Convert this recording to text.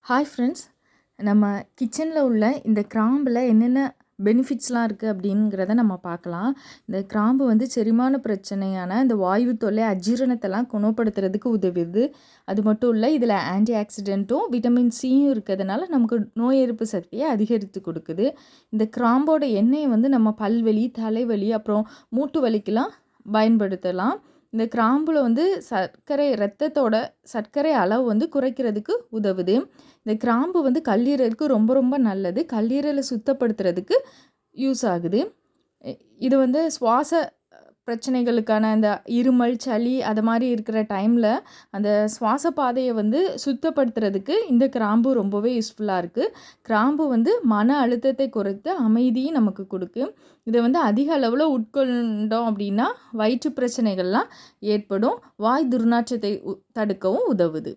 Hi friends. நம்ம கிச்சனில் உள்ள இந்த கிராம்பில் என்னென்ன பெனிஃபிட்ஸ்லாம் இருக்குது அப்படிங்கிறத நம்ம பார்க்கலாம். இந்த கிராம்பு வந்து செரிமான பிரச்சனையான இந்த வாயு தொல்லை அஜீரணத்தெல்லாம் குணப்படுத்துறதுக்கு உதவுது. அது மட்டும் இல்லை, இதில் ஆன்டி ஆக்சிடென்ட்டும் விட்டமின் சியும் இருக்கிறதுனால நமக்கு நோய் எதிர்ப்பு சக்தியை அதிகரித்து கொடுக்குது. இந்த கிராம்போட எண்ணெயை வந்து நம்ம பல்வலி, தலைவலி, அப்புறம் மூட்டு வலிக்கெலாம் பயன்படுத்தலாம். இந்த கிராம்பில் வந்து சர்க்கரை அளவு வந்து குறைக்கிறதுக்கு உதவுது. இந்த கிராம்பு வந்து கல்லீரலுக்கு ரொம்ப ரொம்ப நல்லது. கல்லீரலை சுத்தப்படுத்துறதுக்கு யூஸ் ஆகுது. இது வந்து சுவாச பிரச்சனைகளுக்கான அந்த இருமல், சளி அது மாதிரி இருக்கிற டைமில் அந்த சுவாச பாதையை வந்து சுத்தப்படுத்துறதுக்கு இந்த கிராம்பு ரொம்பவே யூஸ்ஃபுல்லாக இருக்குது. கிராம்பு வந்து மன அழுத்தத்தை குறைத்து அமைதியும் நமக்கு கொடுக்கும். இதை வந்து அதிக அளவில் உட்கொண்டோம் அப்படின்னா வயிற்று பிரச்சனைகள்லாம் ஏற்படும். வாய் துர்நாற்றத்தை தடுக்கவும் உதவுது.